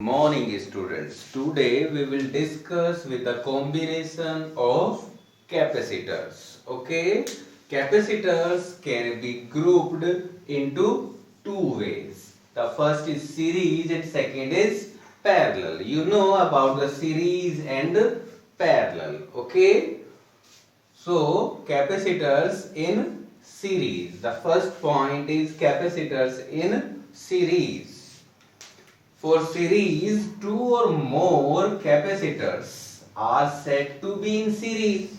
Morning students. Today we will discuss with the combination of capacitors. Okay, capacitors can be grouped into two ways. The first is series and second is parallel. You know about the series and parallel. Okay, so capacitors in series. The first point is capacitors in series. For series, two or more capacitors are said to be in series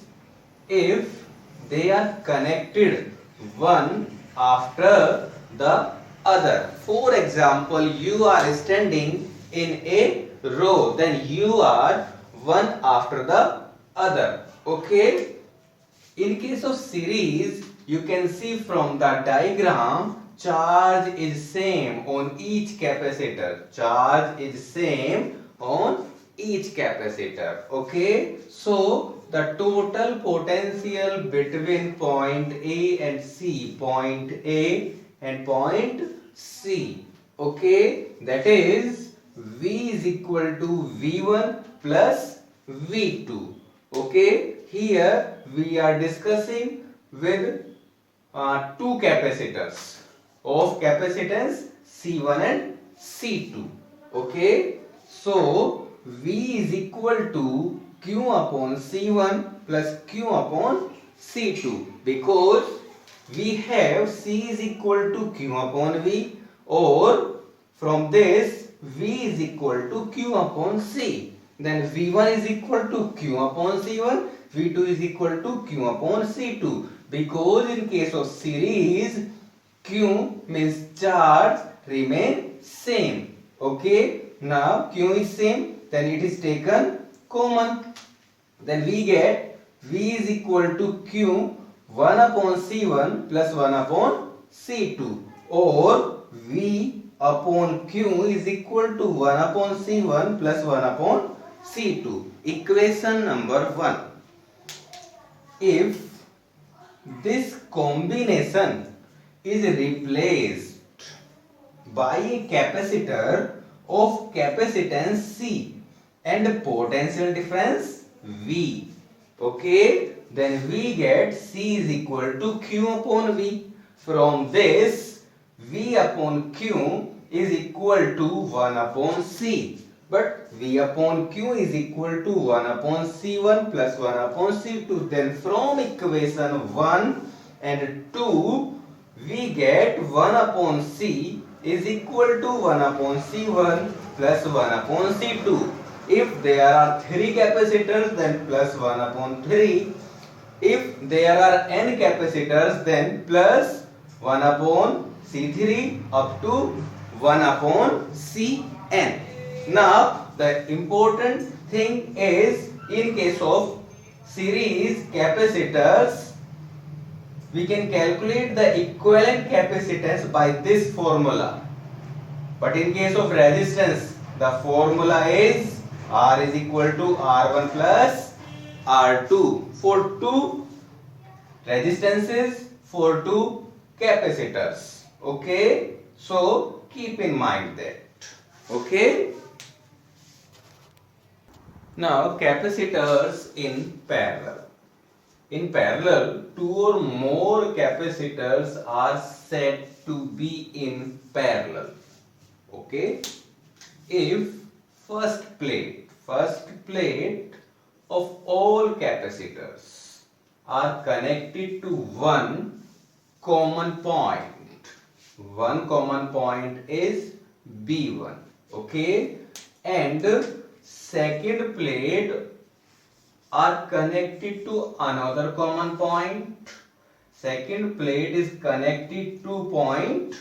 if they are connected one after the other. For example, you are standing in a row, then you are one after the other. Okay? In case of series, you can see from the diagram, charge is same on each capacitor. Charge is same on each capacitor. Okay. So, the total potential between point A and C, point A and point C. Okay. That is V is equal to V1 plus V2. Okay. Here we are discussing with two capacitors of capacitance C1 and C2. Okay, so V is equal to Q upon C1 plus Q upon C2 because we have C is equal to Q upon V, or from this V is equal to Q upon C. Then V1 is equal to Q upon C1, V2 is equal to Q upon C2, because in case of series, Q means charge remain same. Okay, now Q is same, then it is taken common. Then we get V is equal to Q 1 upon C1 plus 1 upon C2, or V upon Q is equal to 1 upon C1 plus 1 upon C2. Equation number 1. If this combination is replaced by a capacitor of capacitance C and potential difference V, okay, then we get C is equal to Q upon V. From this, V upon Q is equal to 1 upon C, but V upon Q is equal to 1 upon C1 plus 1 upon C2. Then from equation 1 and 2, we get 1 upon C is equal to 1 upon C1 plus 1 upon C2. If there are 3 capacitors, then plus 1 upon 3. If there are n capacitors, then plus 1 upon C3 up to 1 upon Cn. Now, the important thing is, in case of series capacitors, we can calculate the equivalent capacitance by this formula. But in case of resistance, the formula is R is equal to R1 plus R2 for two resistances, for two capacitors. Okay, so keep in mind that. Okay. Now, capacitors in parallel. In parallel, two or more capacitors are said to be in parallel. Okay. If first plate of all capacitors are connected to one common point. One common point is B1. Okay. And second plate are connected to another common point. Second plate is connected to point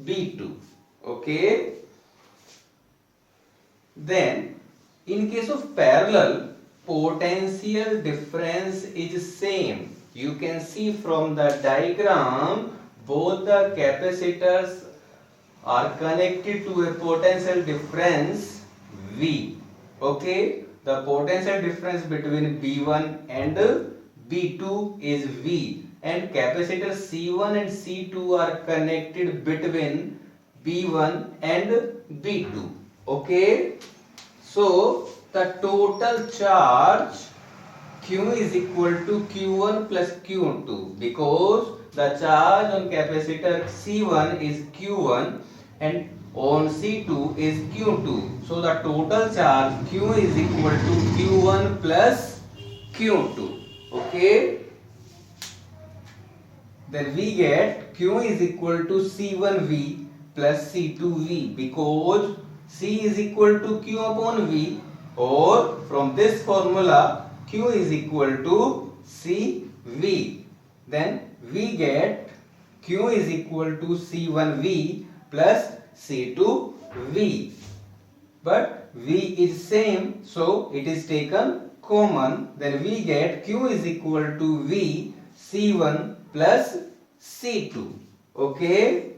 B2. Okay. Then, in case of parallel, potential difference is same. You can see from the diagram, both the capacitors are connected to a potential difference V. Okay, the potential difference between B1 and B2 is V, and capacitor C1 and C2 are connected between B1 and B2. Okay, so the total charge Q is equal to Q1 plus Q2 because the charge on capacitor C1 is Q1 and on C2 is Q2. So the total charge Q is equal to Q1 plus Q2. Okay. Then we get Q is equal to C1V plus C2V because C is equal to Q upon V, or from this formula Q is equal to CV. Then we get Q is equal to C1V plus C2V. But V is same, so it is taken common. Then we get Q is equal to V C1 plus C2. Okay,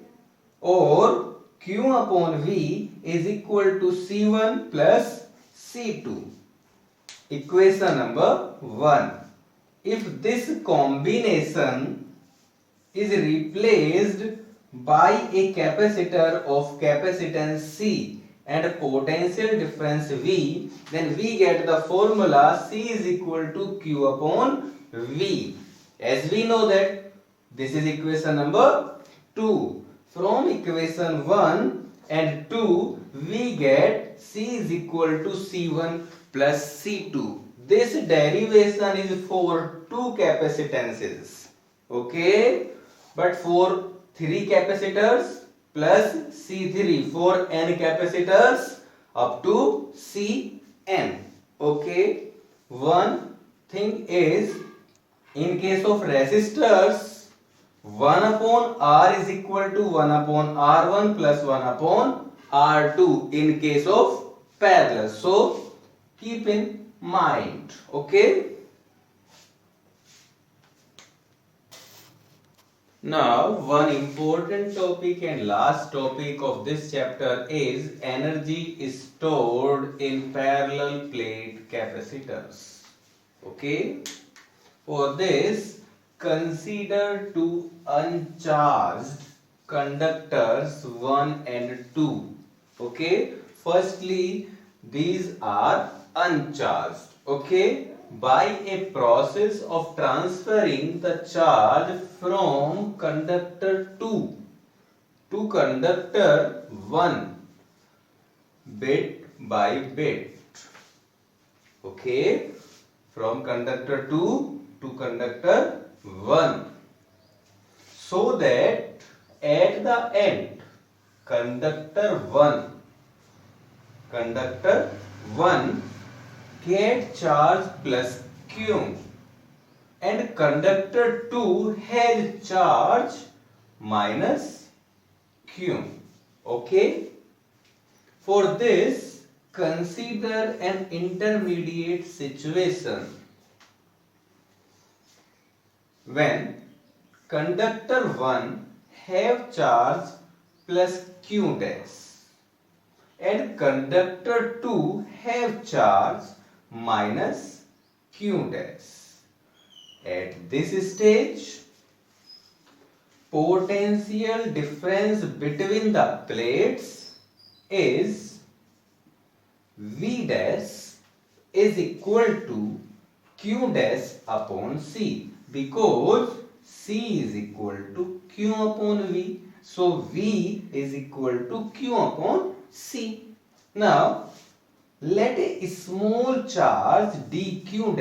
or Q upon V is equal to C1 plus C2. Equation number 1. If this combination is replaced by a capacitor of capacitance C and a potential difference V, then we get the formula C is equal to Q upon V. As we know that this is equation number 2. From equation 1 and 2, we get C is equal to C1 plus C2. This derivation is for 2 capacitances. Okay, but for 3 capacitors plus C3 for n capacitors up to Cn. Okay, one thing is, in case of resistors, 1 upon R is equal to 1 upon R1 plus 1 upon R2 in case of parallel. So keep in mind. Okay. Now, one important topic and last topic of this chapter is energy stored in parallel plate capacitors. Okay. For this, consider two uncharged conductors 1 and 2. Okay. Firstly, these are uncharged. Okay. By a process of transferring the charge from conductor 2 to conductor 1 bit by bit. Okay, from conductor 2 to conductor 1, so that at the end conductor 1 get charge plus Q and conductor 2 has charge minus Q. Okay. For this, consider an intermediate situation when conductor 1 have charge plus Q dash and conductor 2 have charge minus Q dash. At this stage, potential difference between the plates is V dash is equal to Q dash upon C, because C is equal to Q upon V. So V is equal to Q upon C. Now, let a small charge dq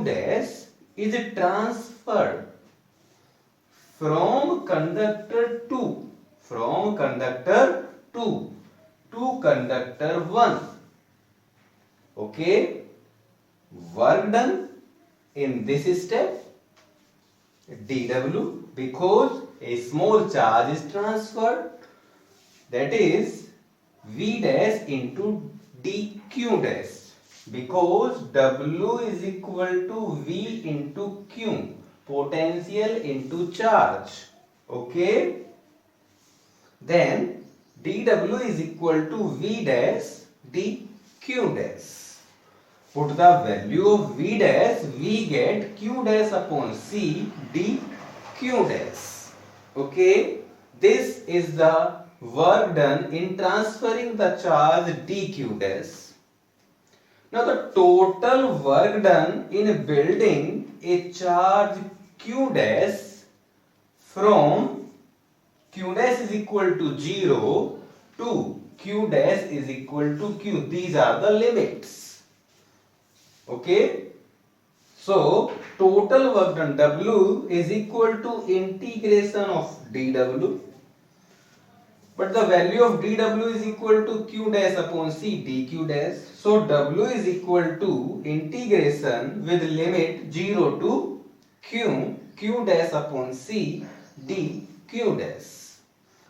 dash is transferred from conductor 2 to conductor 1. Okay, work done in this step dw, because a small charge is transferred, that is V dash into dq dash, because W is equal to V into Q, potential into charge. Okay, then dw is equal to V dash dq dash. Put the value of V dash, we get Q dash upon C dq dash. Okay, this is the work done in transferring the charge dq dash. Now the total work done in building a charge q dash from q dash is equal to 0 to q dash is equal to q. These are the limits. Okay. So total work done W is equal to integration of dW. But the value of dW is equal to q dash upon c dq dash. So W is equal to integration with limit 0 to q dash upon c dq dash.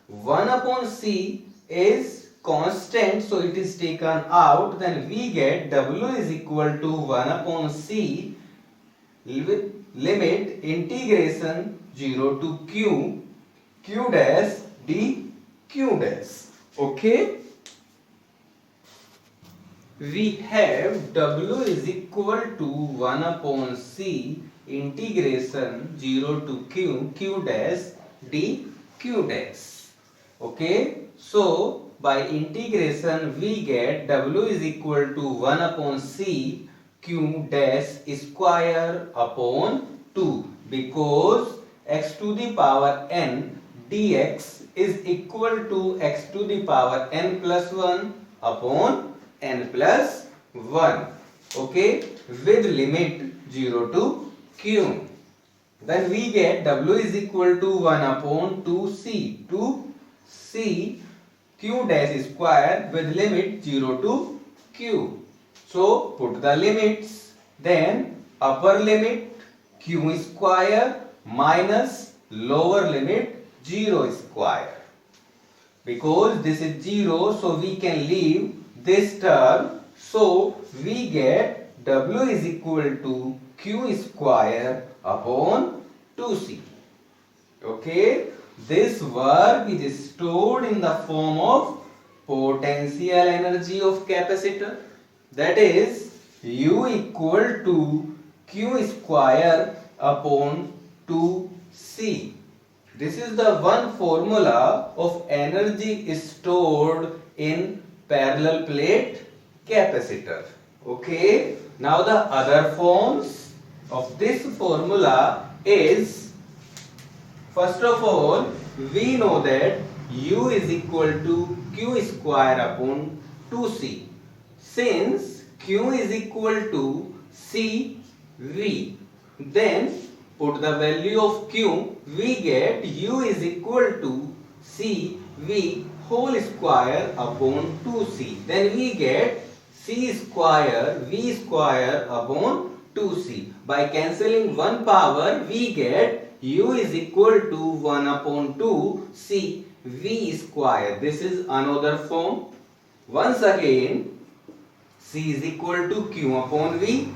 1 upon c is constant, so it is taken out. Then we get W is equal to 1 upon c with limit integration 0 to q dash dq dash. Okay, we have W is equal to 1 upon c integration 0 to q dash dq dash. Okay, so by integration we get W is equal to 1 upon c q dash square upon 2, because x to the power n dx is equal to x to the power n plus 1 upon n plus 1. Okay, with limit 0 to q. Then we get W is equal to 1 upon 2c q dash square with limit 0 to q. So put the limits, then upper limit q square minus lower limit 0 square. Because this is 0, so we can leave this term. So we get W is equal to q square upon 2c. Okay, this work is stored in the form of potential energy of capacitor, that is U equal to q square upon 2c. This is the one formula of energy stored in parallel plate capacitor. Okay, now the other forms of this formula is, first of all, we know that U is equal to q square upon 2c. Since q is equal to cv, then put the value of q, we get U is equal to cv whole square upon 2c. Then we get c square v square upon 2c. By cancelling one power, we get U is equal to 1 upon 2 c v square. This is another form. Once again, c is equal to q upon v.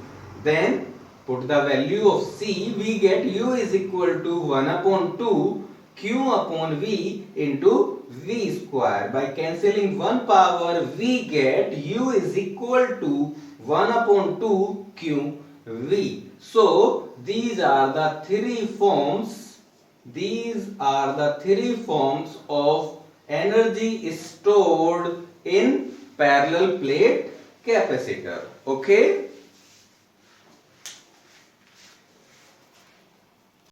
Then put the value of c, we get U is equal to 1 upon 2 q upon v into v square. By cancelling one power, we get U is equal to 1 upon 2 q v. So these are the three forms. These are the three forms of energy stored in parallel plate capacitor. Okay.